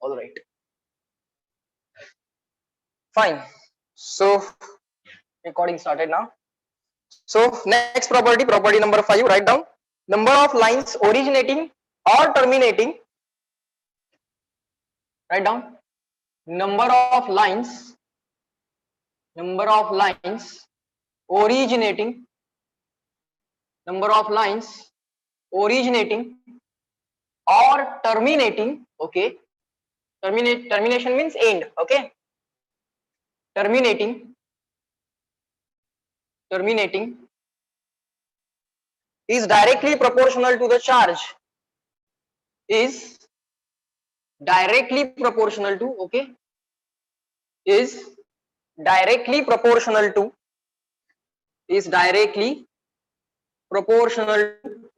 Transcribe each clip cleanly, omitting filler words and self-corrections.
All right. Fine. So recording started now. So next property, property number 5. Write down number of lines originating or terminating. Write down number of lines originating, number of lines originating or terminating. Okay, termination means end. Okay, terminating is directly proportional to the charge, is directly proportional to, okay, is directly proportional to, is directly proportional to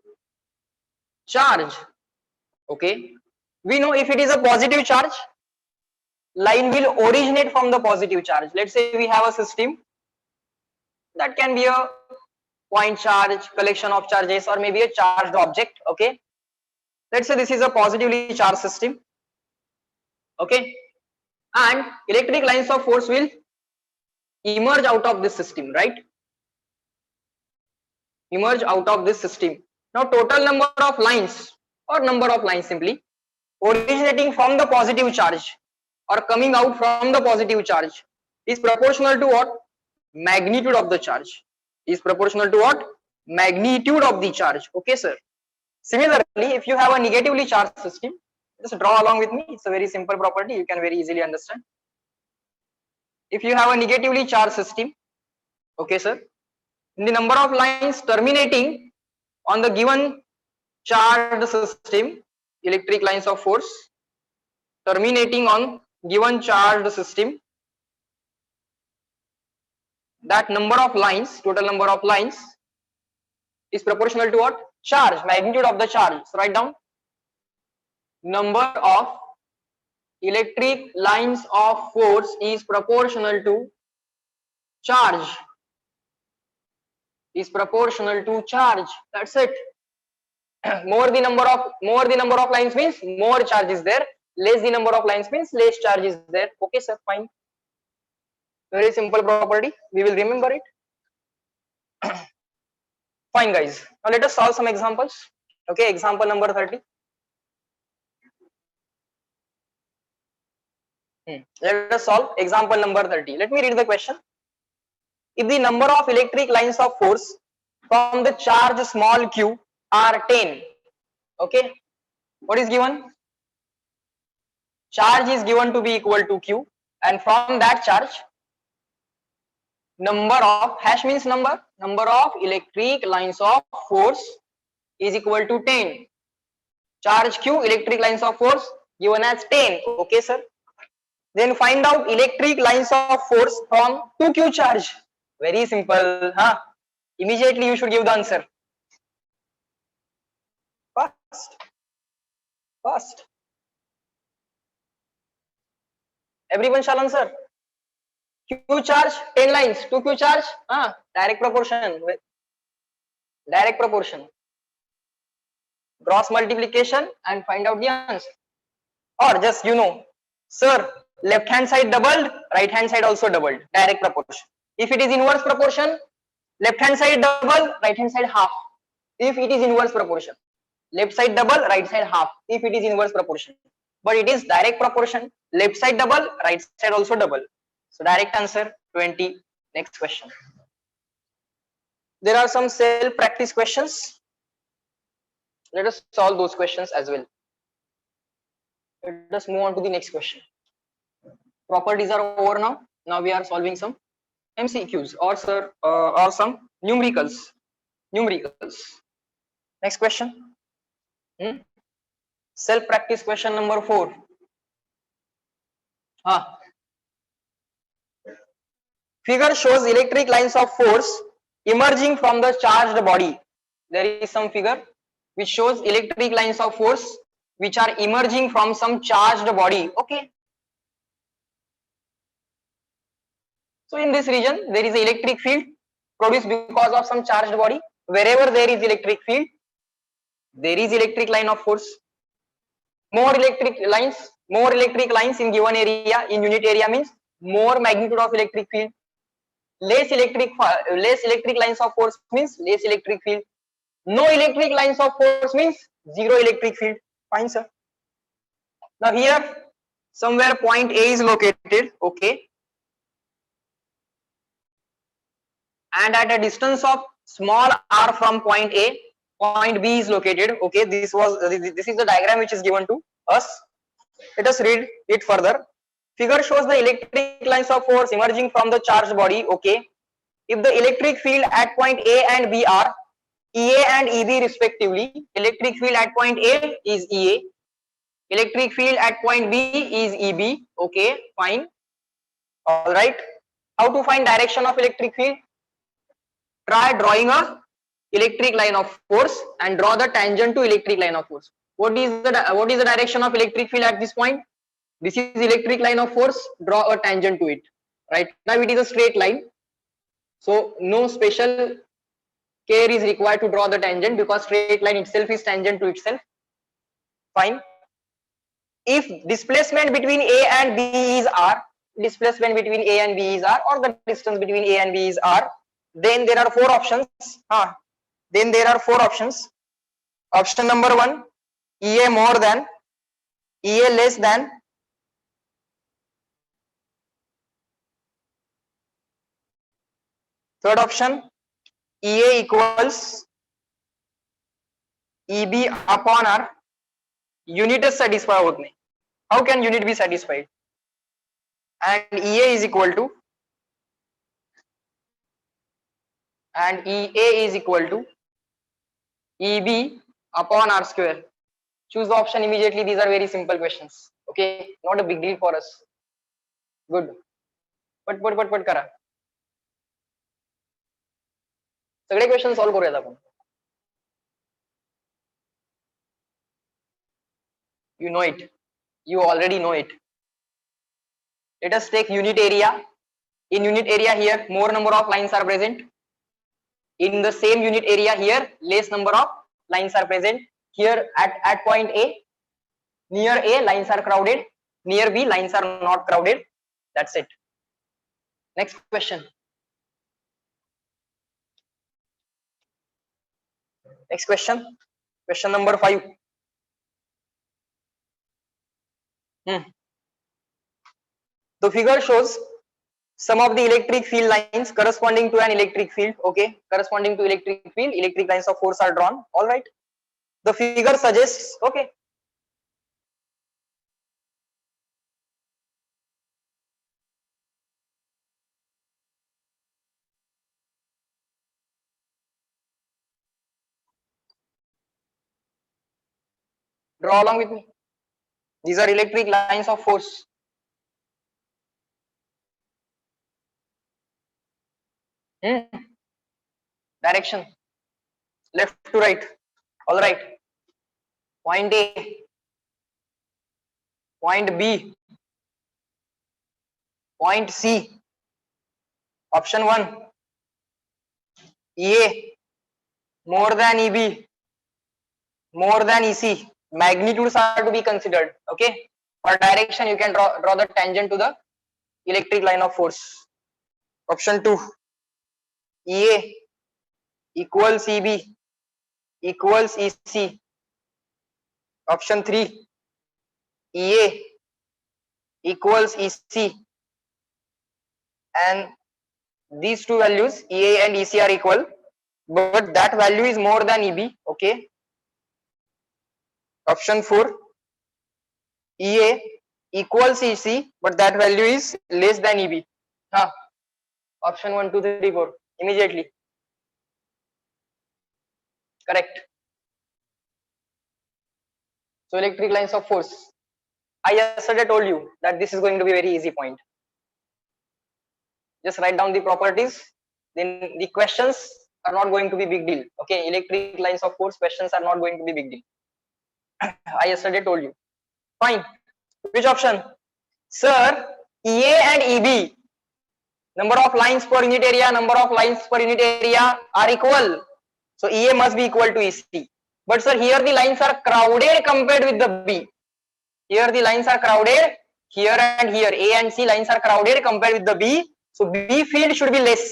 charge. Okay, we know if it is a positive charge, line will originate from the positive charge. Let's say we have a system that can be a point charge, collection of charges, or maybe a charged object. Okay, let's say this is a positively charged system. Okay, and electric lines of force will emerge out of this system, right? Emerge out of this system. Now total number of lines, or number of lines simply, originating from the positive charge or coming out from the positive charge is proportional to what? Magnitude of the charge. Is proportional to what? Magnitude of the charge. Okay, sir. Similarly, if you have a negatively charged system, just draw along with me. It's a very simple property. You can very easily understand. If you have a negatively charged system, okay, sir, the number of lines terminating on the given charged system, electric lines of force terminating on given charged system, that number of lines, total number of lines, is proportional to what? Charge, magnitude of the charge. So write down number of electric lines of force is proportional to charge, is proportional to charge. That's it. More the number of lines means more charge is there, less the number of lines means less charge is there. Okay, sir, fine. Very simple property, we will remember it. Fine, guys, now let us solve some examples. Okay, example number 30. Let us solve example number 30. Let me read the question. If the number of electric lines of force from the charge small q are 10, okay, what is given? Charge is given to be equal to q, and from that charge, number of, hash means number of electric lines of force is equal to 10. Charge q, electric lines of force given as 10. Okay, sir. Then find out electric lines of force from 2q charge. Very simple, huh? Immediately you should give the answer. Fast. Everyone shall answer. Q charge 10 lines, 2q charge, direct proportion. Cross multiplication and find out the answer. Or just sir, left hand side doubled, right hand side also doubled, direct proportion. If it is inverse proportion, left hand side double, right hand side half. If it is inverse proportion, left side double, right side half. If it is inverse proportion, but it is direct proportion, left side double, right side also double. So direct answer 20. Next question. There are some self practice questions. Let us solve those questions as well. Let us move on to the next question. Properties are over now. Now we are solving some MCQs or some numericals. Next question. Self practice question number 4. Figure shows electric lines of force emerging from the charged body. There is some figure which shows electric lines of force which are emerging from some charged body. Okay. So in this region there is an electric field produced because of some charged body. Wherever there is electric field, there is electric line of force. More electric lines in given area, in unit area means more magnitude of electric field. Less electric lines of force means less electric field. No electric lines of force means zero electric field. Fine, sir. Now here somewhere point A is located, okay, and at a distance of small r from point A, point B is located. Okay, this is the diagram which is given to us. Let us read it further. Figure shows the electric lines of force emerging from the charged body. Okay, if the electric field at point A and B are EA and EB respectively, electric field at point A is EA, electric field at point B is EB. Okay, fine. All right. How to find direction of electric field? Try drawing a electric line of force and draw the tangent to electric line of force. What is the direction of electric field at this point? This is electric line of force. Draw a tangent to it. Right now it is a straight line, so no special care is required to draw the tangent because straight line itself is tangent to itself. Fine. If displacement between A and B is r, displacement between A and B is r, or the distance between A and B is r, then there are four options. Then there are four options. Option number 1, EA more than, EA less than, third option, EA equals EB upon r. Unit is satisfied होत नहीं. How can unit be satisfied? And EA is equal to, and EA is equal to EB upon r square. Choose the option immediately. These are very simple questions. Okay, not a big deal for us. Good. पट करा. सगळे question solve करूयात आपण. You know it. You already know it. Let us take unit area. In unit area here, more number of lines are present. In the same unit area here, less number of lines are present. Here at point A, near A lines are crowded. Near B lines are not crowded. That's it. Next question. Next question. Question number 5. The figure shows some of the electric field lines corresponding to an electric field. Okay, corresponding to electric field, electric lines of force are drawn. All right. The figure suggests, okay, draw along with me. These are electric lines of force. Direction left to right. All right. Point A, point B, point C. Option 1, EA more than EB, more than EC. Magnitudes are to be considered. Okay. For direction, you can draw the tangent to the electric line of force. Option 2, EA equals EB equals EC. Option 3, EA equals EC, and these two values EA and EC are equal, but that value is more than EB. Okay. Option 4, EA equals EC, but that value is less than EB. Option 1, 2, 3, 4 immediately. Correct. So electric lines of force. I yesterday told you that this is going to be a very easy point. Just write down the properties. Then the questions are not going to be big deal. Okay, electric lines of force questions are not going to be big deal. I yesterday told you. Fine. Which option? Sir, EA and EB, number of lines per unit area, are equal. So EA must be equal to EC. But sir, here the lines are crowded compared with the B. Here the lines are crowded. Here and here, A and C lines are crowded compared with the B. So B field should be less.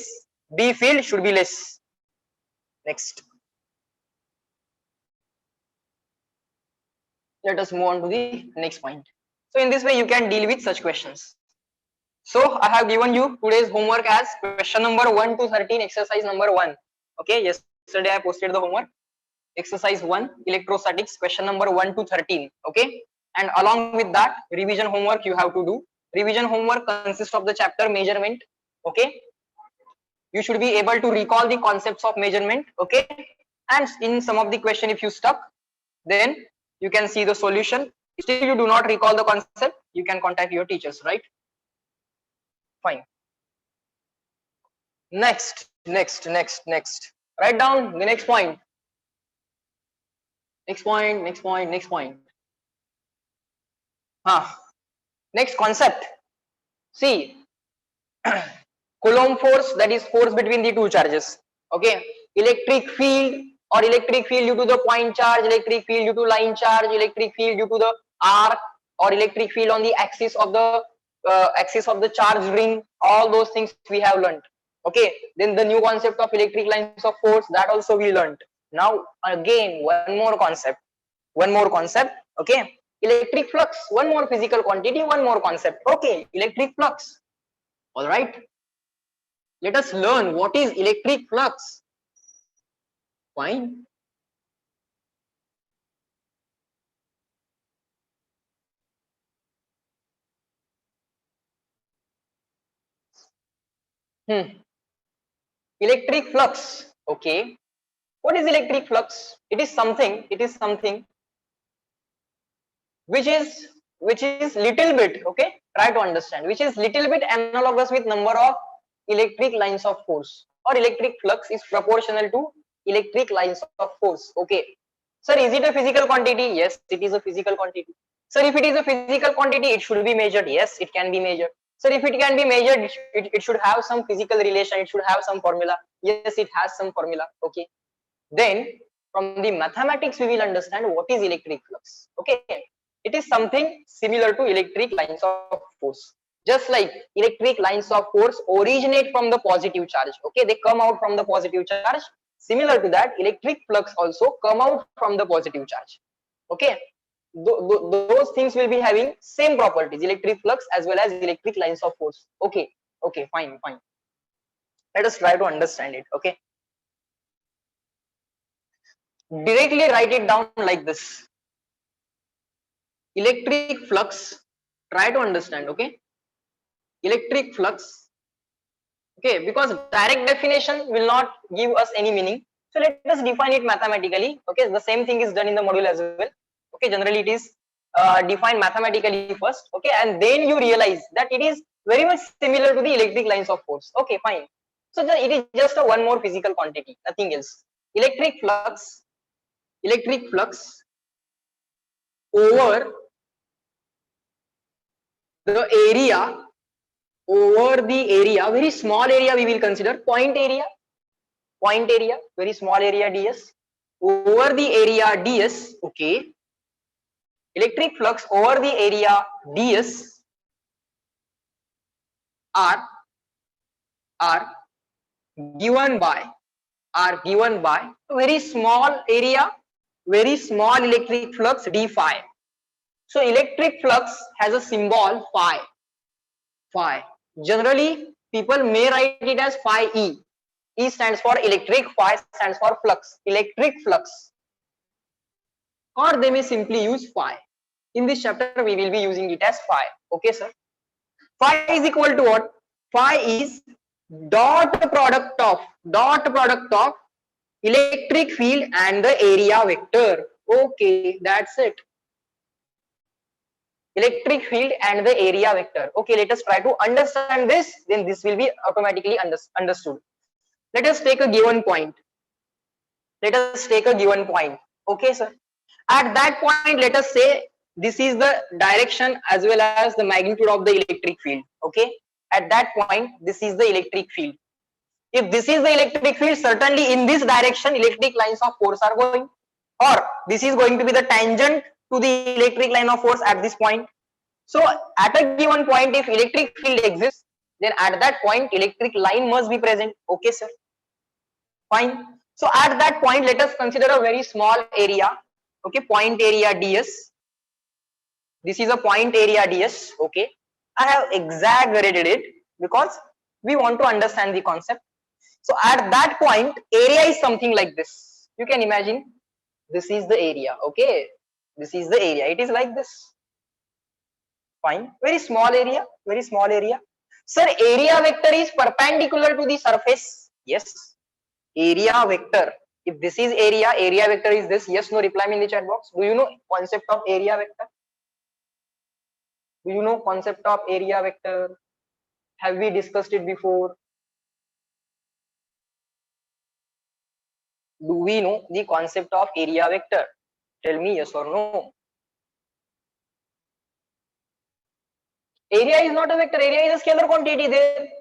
B field should be less. Next. Let us move on to the next point. So in this way, you can deal with such questions. So I have given you today's homework as question number 1 to 13, exercise number 1. Okay, yesterday I posted the homework. Exercise 1, electrostatics, question number 1 to 13. Okay, and along with that, revision homework you have to do. Revision homework consists of the chapter measurement. Okay, you should be able to recall the concepts of measurement. Okay, and in some of the question, if you stuck, then you can see the solution. Still you do not recall the concept, you can contact your teachers, right? Fine. Next. Write down the next point. Next point. Next concept. See, Coulomb force, that is force between the two charges. Okay, electric field or electric field due to the point charge, electric field due to line charge, electric field due to the arc, or electric field on the axis of the charge ring. All those things we have learned. Okay, then the new concept of electric lines of force, that also we learned. Now again one more concept. Okay, electric flux, one more physical quantity, one more concept. Okay, electric flux. All right, let us learn what is electric flux. Fine. Electric flux. Okay, what is electric flux? It is something which is little bit, okay, try to understand, which is little bit analogous with number of electric lines of force, or electric flux is proportional to electric lines of force. Okay, sir, is it a physical quantity? Yes, it is a physical quantity. Sir, if it is a physical quantity, it should be measured. Yes, it can be measured. Sir, if it can be measured, it should have some physical relation, it should have some formula. Yes, it has some formula. Okay, then from the mathematics we will understand what is electric flux. Okay, it is something similar to electric lines of force. Just like electric lines of force originate from the positive charge. Okay, they come out from the positive charge. Similar to that, electric flux also come out from the positive charge. Okay, those things will be having same properties, electric flux as well as electric lines of force. Okay, fine. Let us try to understand it. Okay, directly write it down like this. Electric flux, try to understand. Okay, electric flux. Okay, because direct definition will not give us any meaning, so let us define it mathematically. Okay, the same thing is done in the module as well. Okay, generally it is defined mathematically first. Okay, and then you realize that it is very much similar to the electric lines of force. Okay, fine. So it is just a one more physical quantity, nothing else. Electric flux over the area, very small area we will consider, point area, very small area ds, over the area ds. Okay, electric flux over the area ds are given by very small area, very small electric flux d phi. So electric flux has a symbol phi. Generally people may write it as phi e. E stands for electric, phi stands for flux, electric flux, or they may simply use phi. In this chapter we will be using it as phi. Okay sir, phi is equal to what? Phi is dot product of electric field and the area vector. Okay, that's it. Electric field and the area vector. Okay, let us try to understand this, then this will be automatically understood. Let us take a given point. Okay sir, at that point let us say this is the direction as well as the magnitude of the electric field. Okay, at that point this is the electric field. If this is the electric field, certainly in this direction electric lines of force are going, or this is going to be the tangent to the electric line of force at this point. So at a given point, if electric field exists, then at that point electric line must be present. Okay, sir. Fine. So at that point, let us consider a very small area. Okay, point area ds. This is a point area ds. Okay, I have exaggerated it because we want to understand the concept. So at that point, area is something like this. You can imagine this is the area. Okay, this is the area. It is like this. Fine. Very small area. Very small area. Sir, area vector is perpendicular to the surface. Yes. Area vector. If this is area, area vector is this. Yes, no, reply me in the chat box. Do you know concept of area vector? Do you know concept of area vector? Have we discussed it before? Do we know the concept of area vector? Tell me yes or no. Area is not a vector. Area is a scalar quantity.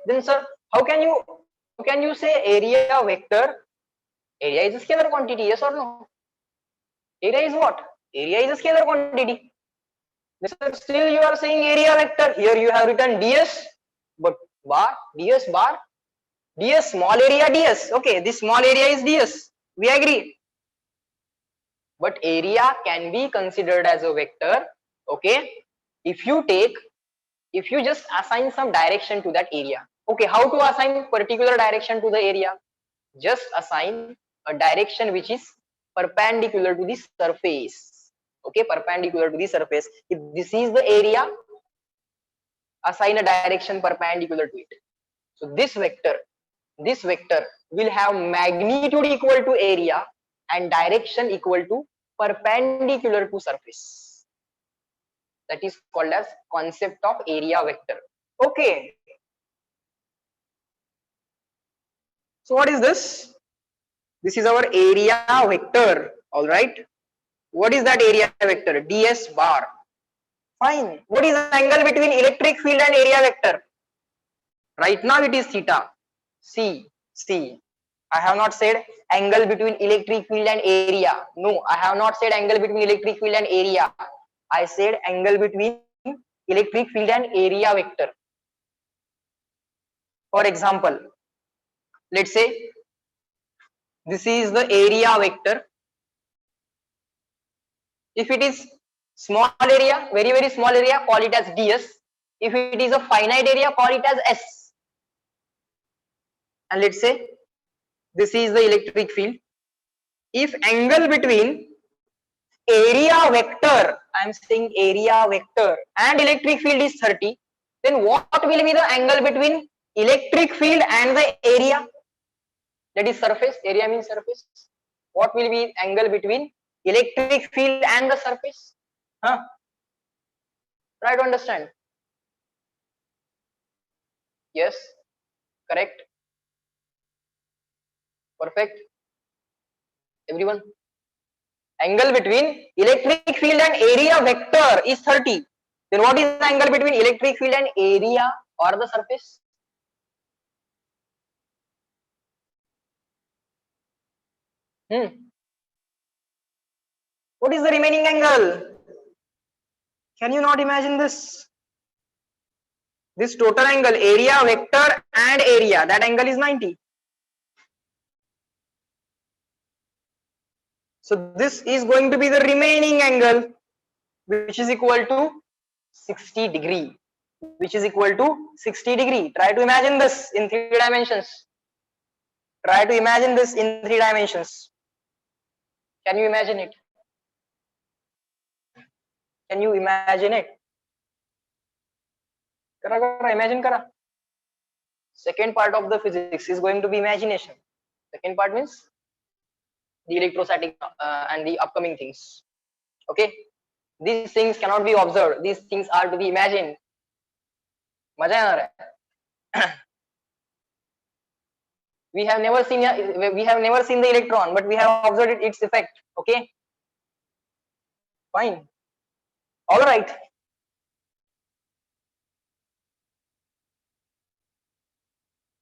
Then sir, how can you say area vector? Area is a scalar quantity. Yes or no? Area is what? Area is a scalar quantity. Still you are saying area vector. Here you have written ds, but bar, ds, small area ds. Okay, this small area is ds. We agree. But area can be considered as a vector. Okay, if you just assign some direction to that area. Okay, how to assign particular direction to the area? Just assign a direction which is perpendicular to the surface. Okay, perpendicular to the surface. If this is the area, assign a direction perpendicular to it. So this vector will have magnitude equal to area and direction equal to perpendicular to surface. That is called as concept of area vector. Okay. So what is this? This is our area vector. All right. What is that area vector? ds bar. Fine. What is the angle between electric field and area vector? Right now it is theta. See. I have not said angle between electric field and area. No, I have not said angle between electric field and area. I said angle between electric field and area vector. For example, let's say this is the area vector. If it is small area, very, very small area, call it as ds. If it is a finite area, call it as s. And let's say this is the electric field. If angle between area vector, I am saying area vector, and electric field is 30, then what will be the angle between electric field and the area? That is surface. Area means surface. What will be angle between electric field and the surface? Huh? Try to understand. Yes, correct, perfect. Everyone, angle between electric field and area vector is 30. Then what is the angle between electric field and area or the surface? What is the remaining angle? Can you not imagine this? This total angle, area vector and area, that angle is 90. So this is going to be the remaining angle, which is equal to 60 degree. Which is equal to 60 degree. Try to imagine this in 3 dimensions. Try to imagine this in 3 dimensions. Can you imagine it? Can you imagine it? Imagine kara. Second part of the physics is going to be imagination. Second part means the electrostatic and the upcoming things. Okay, these things cannot be observed. These things are to be imagined. We have never seen the electron, but we have observed its effect. Okay, fine. All right.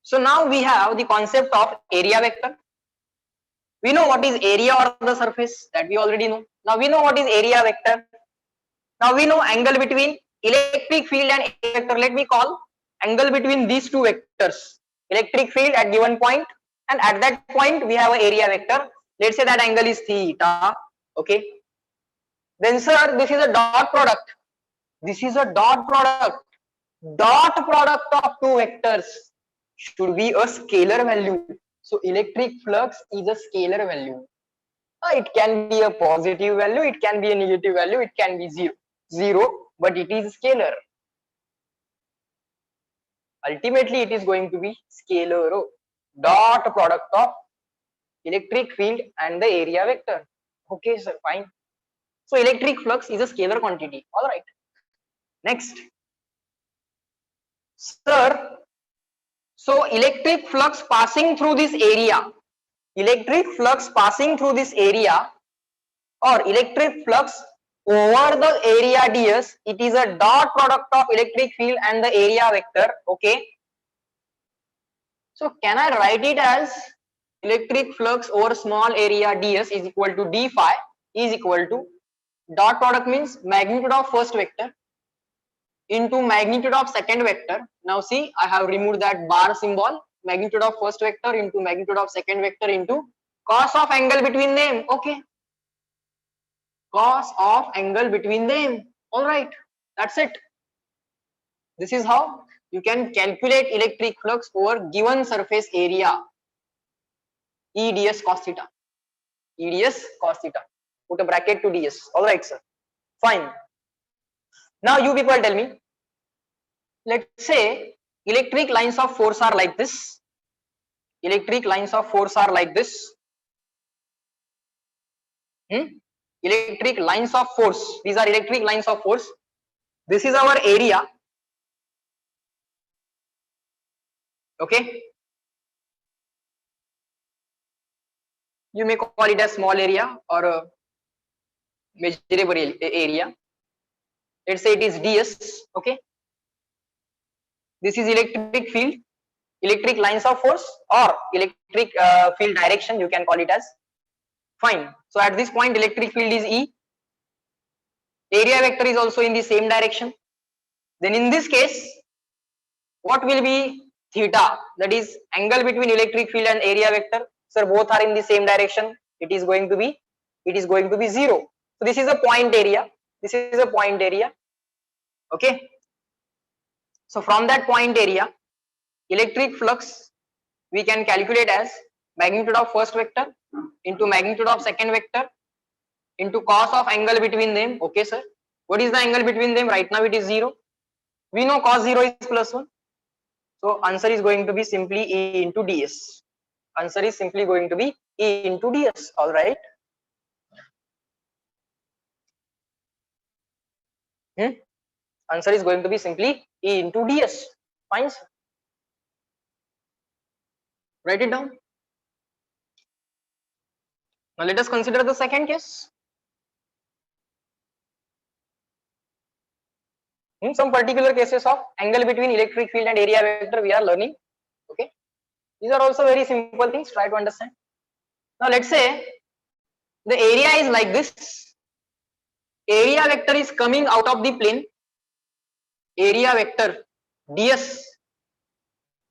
So now we have the concept of area vector. We know what is area or the surface, that we already know. Now we know what is area vector. Now we know angle between electric field and area vector. Let me call angle between these two vectors, electric field at given point, and at that point we have an area vector. Let's say that angle is theta. Okay. Then sir, this is a dot product. This is a dot product. Dot product of two vectors should be a scalar value. So electric flux is a scalar value. It can be a positive value, it can be a negative value, it can be zero, but it is scalar. Ultimately, it is going to be scalar. Dot product of electric field and the area vector. Okay, sir, fine. So electric flux is a scalar quantity. All right. Next, sir. So electric flux passing through this area, electric flux passing through this area, or electric flux over the area ds, it is a dot product of electric field and the area vector. Okay. So can I write it as electric flux over small area ds is equal to d phi is equal to dot product means magnitude of first vector into magnitude of second vector. Now see, I have removed that bar symbol, magnitude of first vector into magnitude of second vector into cos of angle between them. Okay, cos of angle between them. All right, that's it. This is how you can calculate electric flux over given surface area, E ds cos theta, E ds cos theta. Put a bracket to ds. All right, sir. Fine. Now you people tell me, let's say electric lines of force are like this. Electric lines of force are like this. Electric lines of force. These are electric lines of force. This is our area. Okay. You may call it a small area or a measurable area. Let's say it is ds. Okay. This is electric field, electric lines of force or electric field direction, you can call it as. Fine. So at this point electric field is E. Area vector is also in the same direction. Then in this case, what will be theta? That is angle between electric field and area vector. Sir, both are in the same direction. It is going to be 0. So this is a point area. This is a point area. Okay. So from that point area, electric flux we can calculate as magnitude of first vector into magnitude of second vector into cos of angle between them. Okay, sir. What is the angle between them? Right now it is 0. We know cos 0 is +1. So answer is going to be simply E into ds. Answer is simply going to be E into ds. All right. Answer is going to be simply E into ds. Fine, sir. Write it down. Now let us consider the second case. In some particular cases of angle between electric field and area vector we are learning. Okay, these are also very simple things, try to understand. Now let's say the area is like this. Area vector is coming out of the plane. Area vector ds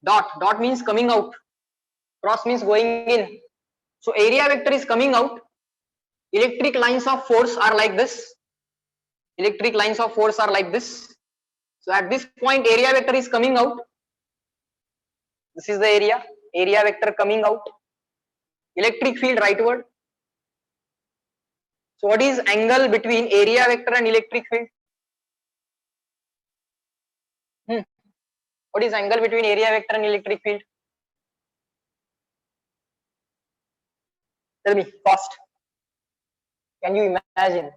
dot means coming out, cross means going in. So area vector is coming out. Electric lines of force are like this. Electric lines of force are like this. So at this point area vector is coming out. This is the area vector coming out. Electric field rightward. So what is angle between area vector and electric field? What is angle between area vector and electric field? Tell me fast. Can you imagine?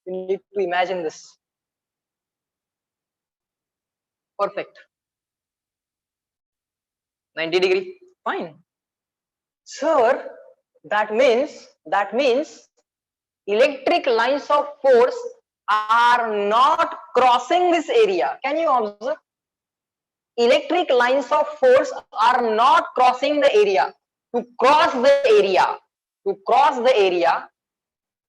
You need to imagine this. Perfect. 90 degree. Fine. Sir, that means electric lines of force are not crossing this area. Can you observe? Electric lines of force are not crossing the area. To cross the area,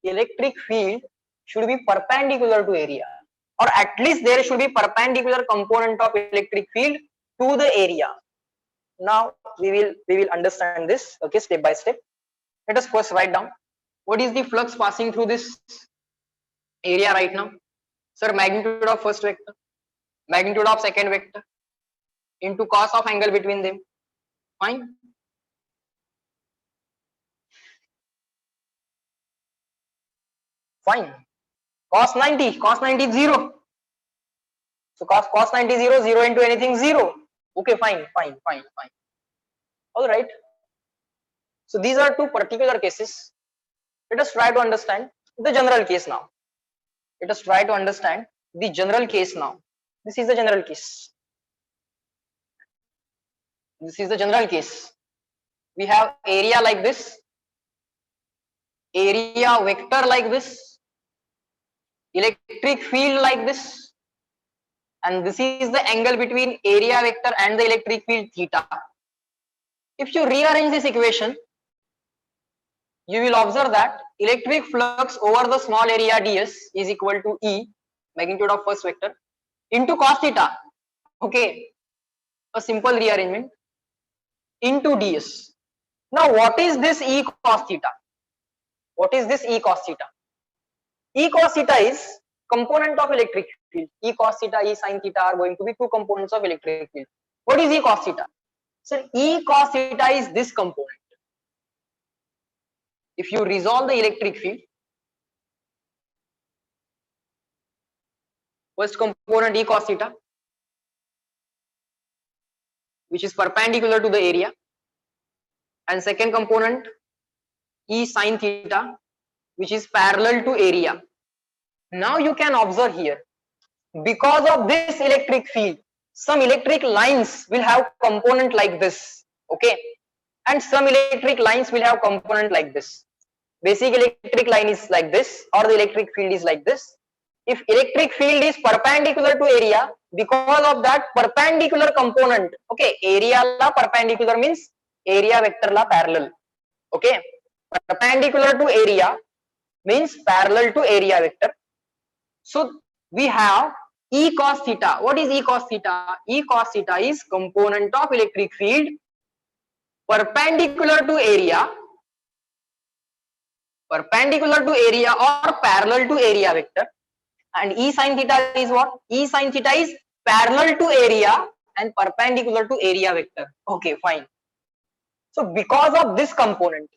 electric field should be perpendicular to area, or at least there should be perpendicular component of electric field to the area. Now we will understand this, okay, step by step. Let us first write down what is the flux passing through this area right now. Sir, magnitude of first vector, magnitude of second vector into cos of angle between them. Fine. Fine. Cos 90 is 0. So cos 90 0, 0 into anything 0. Okay, fine. All right. So these are two particular cases. Let us try to understand the general case now. Let us try to understand the general case now. This is the general case. This is the general case. We have area like this, area vector like this, electric field like this, and this is the angle between area vector and the electric field theta. If you rearrange this equation, you will observe that electric flux over the small area ds is equal to E, magnitude of first vector, into cos theta. Okay, a simple rearrangement, into ds. Now what is this E cos theta? What is this E cos theta? E cos theta is component of electric field. E cos theta, E sin theta are going to be two components of electric field. What is E cos theta? So E cos theta is this component. If you resolve the electric field, first component E cos theta, which is perpendicular to the area, and second component E sin theta, which is parallel to area. Now you can observe here, because of this electric field, some electric lines will have component like this, okay, and some electric lines will have component like this. Basic electric line is like this, or the electric field is like this. If electric field is perpendicular to area, because of that perpendicular component, okay, area la perpendicular means area vector la parallel, okay, perpendicular to area means parallel to area vector. So we have E cos theta. What is E cos theta? E cos theta is component of electric field perpendicular to area or parallel to area vector. And E sin theta is what? E sin theta is parallel to area and perpendicular to area vector. Okay, fine. So because of this component,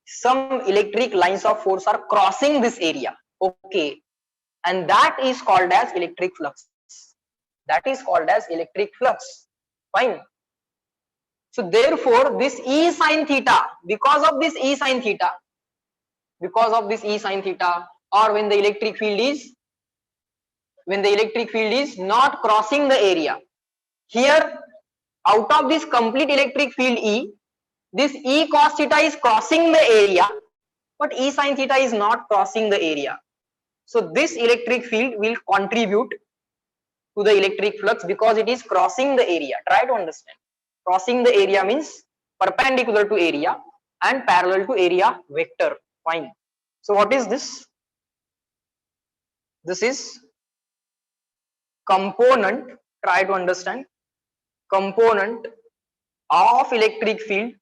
some electric lines of force are crossing this area. Okay, and that is called as electric flux. That is called as electric flux. Fine. So therefore this E sin theta, because of this E sin theta, or when the electric field is not crossing the area, here out of this complete electric field E, this E cos theta is crossing the area, but E sin theta is not crossing the area. So this electric field will contribute to the electric flux because it is crossing the area. Try to understand. Crossing the area means perpendicular to area and parallel to area vector. Fine. So what is this? This is component. Try to understand. Component of electric field.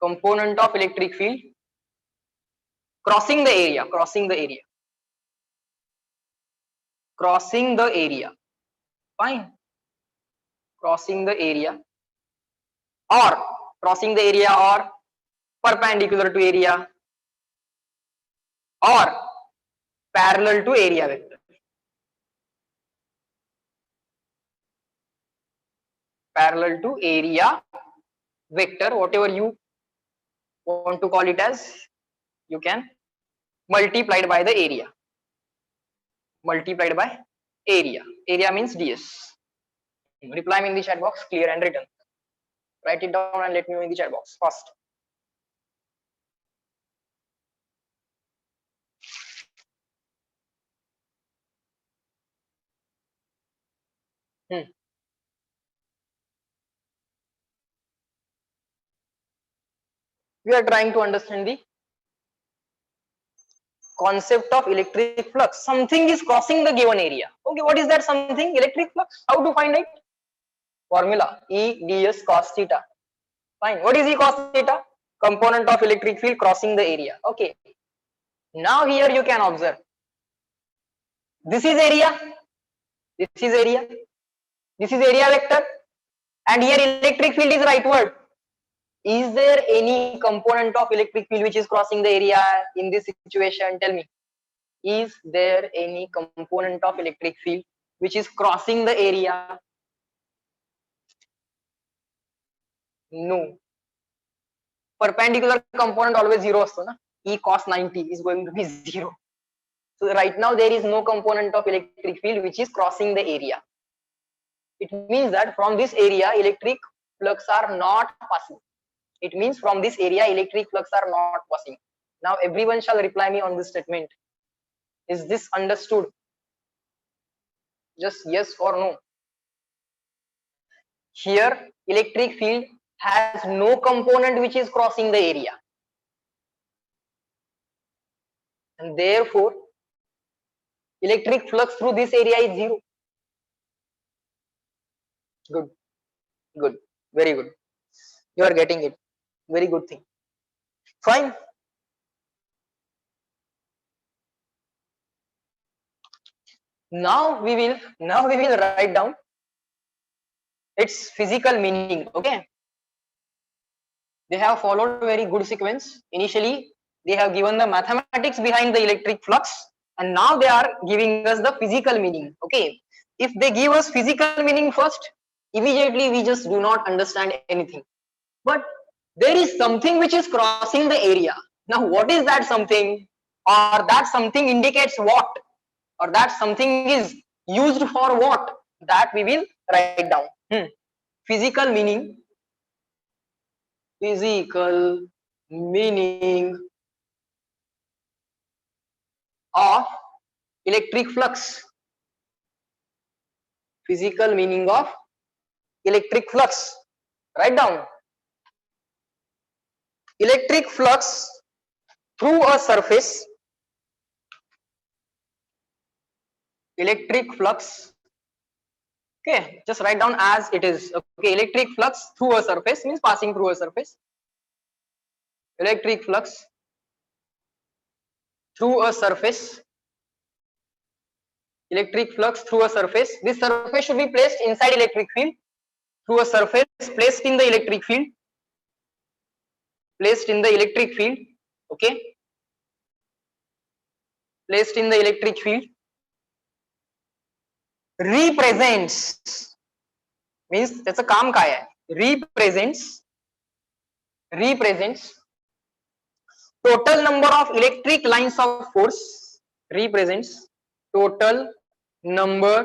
Component of electric field crossing the area. Fine. Crossing the area or perpendicular to area or parallel to area vector. Parallel to area vector, whatever you want to call it as, you can multiplied by the area. Area means ds. Reply me in the chat box, clear and written. Write it down and let me know in the chat box first. We are trying to understand the concept of electric flux. Something is crossing the given area. Okay, what is that something? Electric flux. How to find it? Formula E ds cos theta. Fine. What is E cos theta? Component of electric field crossing the area. Okay. Now here you can observe. This is area. This is area. This is area vector. And here electric field is rightward. Is there any component of electric field which is crossing the area in this situation? Tell me. Is there any component of electric field which is crossing the area? No. Perpendicular component always zero असतो ना. E cos 90 is going to be zero. So right now there is no component of electric field which is crossing the area. It means that from this area electric flux are not passing. It means from this area electric flux are not passing. Now everyone shall reply me on this statement. Is this understood? Just yes or no. Here electric field has no component which is crossing the area, and therefore electric flux through this area is zero. Good, good, very good. You are getting it. Very good thing. Fine. Now we will write down its physical meaning. Okay. They have followed very good sequence. Initially, they have given the mathematics behind the electric flux, and now they are giving us the physical meaning. Okay. If they give us physical meaning first, immediately we just do not understand anything. But there is something which is crossing the area. Now, what is that something? Or that something indicates what? Or that something is used for what? That we will write down. Physical meaning. Physical meaning of electric flux. Physical meaning of electric flux. Write down. Electric flux through a surface. Electric flux. Okay, just write down as it is. Okay, electric flux through a surface means passing through a surface. Electric flux through a surface. Electric flux through a surface. This surface should be placed inside electric field. Through a surface placed in the electric field. Placed in the electric field. Okay. Placed in the electric field. Represents means त्याचं काम काय आहे? Represents total number of electric lines of force. Represents total number